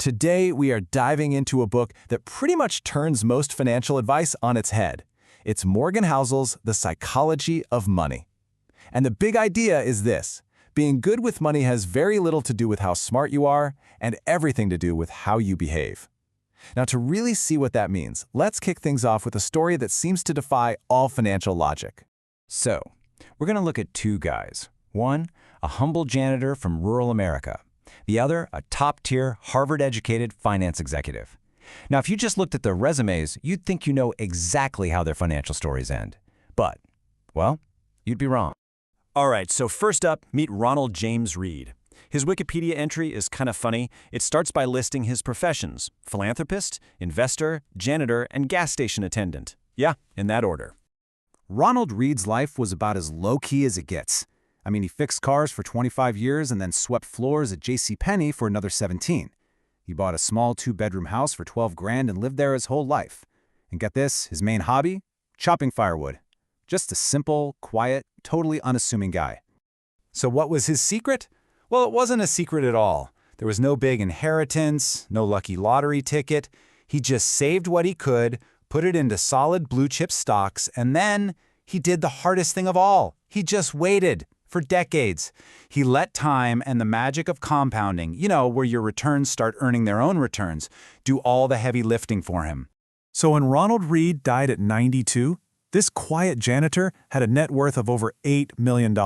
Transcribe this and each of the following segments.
Today, we are diving into a book that pretty much turns most financial advice on its head. It's Morgan Housel's The Psychology of Money. And the big idea is this: being good with money has very little to do with how smart you are and everything to do with how you behave. Now, to really see what that means, let's kick things off with a story that seems to defy all financial logic. So, we're going to look at two guys. One, a humble janitor from rural America. The other, a top-tier, Harvard-educated finance executive. Now, if you just looked at their resumes, you'd think you know exactly how their financial stories end. But, well, you'd be wrong. All right, so first up, meet Ronald James Reed. His Wikipedia entry is kind of funny. It starts by listing his professions: philanthropist, investor, janitor, and gas station attendant. Yeah, in that order. Ronald Reed's life was about as low-key as it gets. I mean, he fixed cars for 25 years and then swept floors at JCPenney for another 17. He bought a small two-bedroom house for 12 grand and lived there his whole life. And get this, his main hobby? Chopping firewood. Just a simple, quiet, totally unassuming guy. So what was his secret? Well, it wasn't a secret at all. There was no big inheritance, no lucky lottery ticket. He just saved what he could, put it into solid blue-chip stocks, and then he did the hardest thing of all. He just waited. For decades, he let time and the magic of compounding, where your returns start earning their own returns, do all the heavy lifting for him. So when Ronald Reed died at 92, this quiet janitor had a net worth of over $8 million.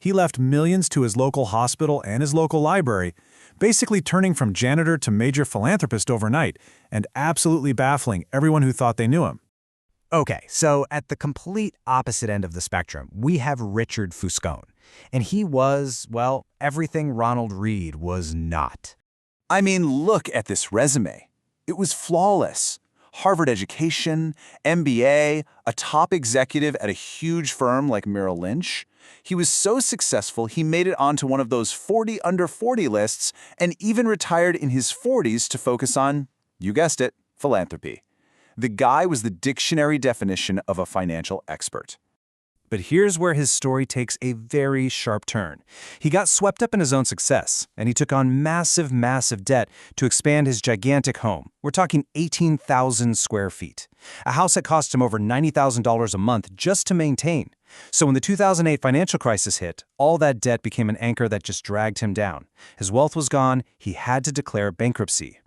He left millions to his local hospital and his local library, basically turning from janitor to major philanthropist overnight, and absolutely baffling everyone who thought they knew him. Okay, so at the complete opposite end of the spectrum, we have Richard Fuscone. And he was, well, everything Ronald Reed was not. I mean, look at this resume. It was flawless. Harvard education, MBA, a top executive at a huge firm like Merrill Lynch. He was so successful, he made it onto one of those 40 under 40 lists and even retired in his 40s to focus on, you guessed it, philanthropy. The guy was the dictionary definition of a financial expert. But here's where his story takes a very sharp turn. He got swept up in his own success, and he took on massive, massive debt to expand his gigantic home. We're talking 18,000 square feet. A house that cost him over $90,000 a month just to maintain. So when the 2008 financial crisis hit, all that debt became an anchor that just dragged him down. His wealth was gone. He had to declare bankruptcy.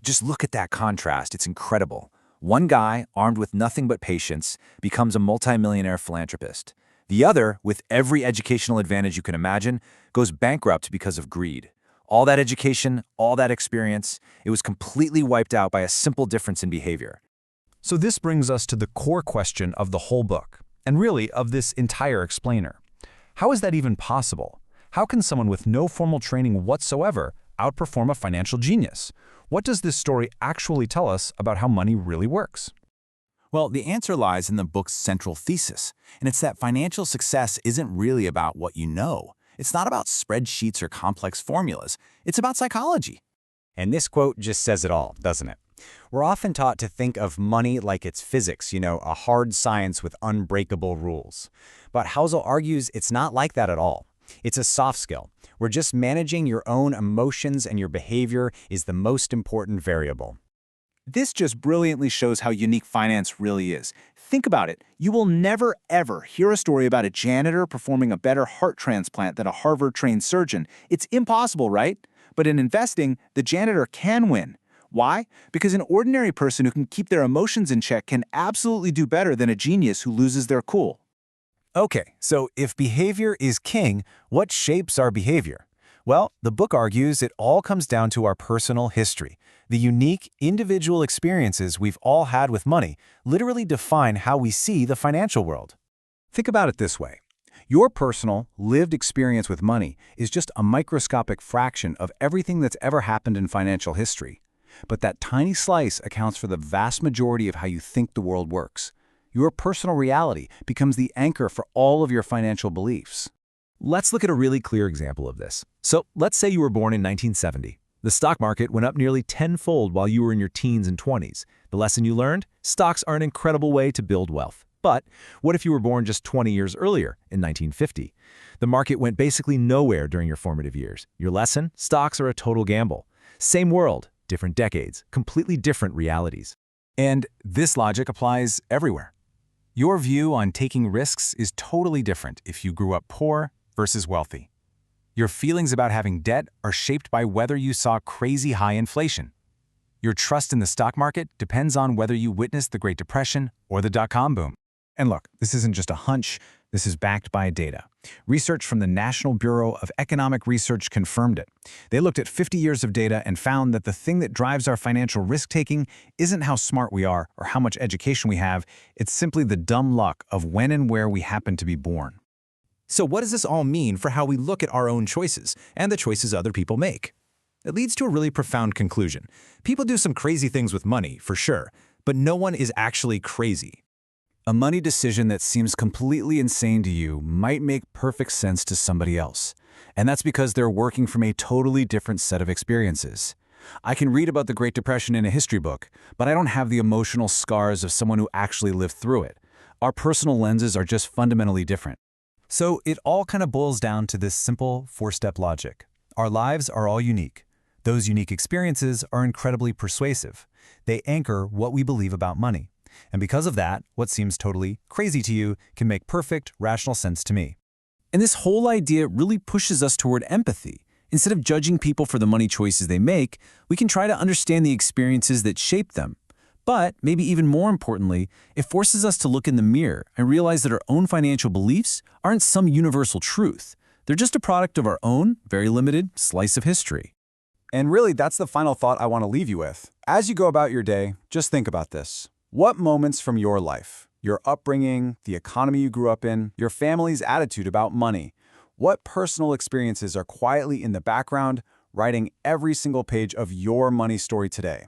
Just look at that contrast. It's incredible. One guy, armed with nothing but patience, becomes a multimillionaire philanthropist. The other, with every educational advantage you can imagine, goes bankrupt because of greed. All that education, all that experience, it was completely wiped out by a simple difference in behavior. So this brings us to the core question of the whole book, and really of this entire explainer. How is that even possible? How can someone with no formal training whatsoever outperform a financial genius? What does this story actually tell us about how money really works? Well, the answer lies in the book's central thesis, and it's that financial success isn't really about what you know. It's not about spreadsheets or complex formulas. It's about psychology. And this quote just says it all, doesn't it? We're often taught to think of money like it's physics, a hard science with unbreakable rules. But Housel argues it's not like that at all. It's a soft skill, where just managing your own emotions and your behavior is the most important variable. This just brilliantly shows how unique finance really is. Think about it. You will never, ever hear a story about a janitor performing a better heart transplant than a Harvard-trained surgeon. It's impossible, right? But in investing, the janitor can win. Why? Because an ordinary person who can keep their emotions in check can absolutely do better than a genius who loses their cool. Okay, so if behavior is king, what shapes our behavior? Well, the book argues it all comes down to our personal history. The unique, individual experiences we've all had with money literally define how we see the financial world. Think about it this way. Your personal, lived experience with money is just a microscopic fraction of everything that's ever happened in financial history. But that tiny slice accounts for the vast majority of how you think the world works. Your personal reality becomes the anchor for all of your financial beliefs. Let's look at a really clear example of this. So let's say you were born in 1970. The stock market went up nearly tenfold while you were in your teens and 20s. The lesson you learned? Stocks are an incredible way to build wealth. But what if you were born just 20 years earlier, in 1950? The market went basically nowhere during your formative years. Your lesson? Stocks are a total gamble. Same world, different decades, completely different realities. And this logic applies everywhere. Your view on taking risks is totally different if you grew up poor versus wealthy. Your feelings about having debt are shaped by whether you saw crazy high inflation. Your trust in the stock market depends on whether you witnessed the Great Depression or the dot-com boom. And look, this isn't just a hunch, this is backed by data. Research from the National Bureau of Economic Research confirmed it. They looked at 50 years of data and found that the thing that drives our financial risk-taking isn't how smart we are or how much education we have, it's simply the dumb luck of when and where we happen to be born. So what does this all mean for how we look at our own choices and the choices other people make? It leads to a really profound conclusion. People do some crazy things with money, for sure, but no one is actually crazy. A money decision that seems completely insane to you might make perfect sense to somebody else. And that's because they're working from a totally different set of experiences. I can read about the Great Depression in a history book, but I don't have the emotional scars of someone who actually lived through it. Our personal lenses are just fundamentally different. So it all kind of boils down to this simple four-step logic. Our lives are all unique. Those unique experiences are incredibly persuasive. They anchor what we believe about money. And because of that, what seems totally crazy to you can make perfect, rational sense to me. And this whole idea really pushes us toward empathy. Instead of judging people for the money choices they make, we can try to understand the experiences that shape them. But, maybe even more importantly, it forces us to look in the mirror and realize that our own financial beliefs aren't some universal truth. They're just a product of our own, very limited slice of history. And really, that's the final thought I want to leave you with. As you go about your day, just think about this. What moments from your life, your upbringing, the economy you grew up in, your family's attitude about money, what personal experiences are quietly in the background, writing every single page of your money story today?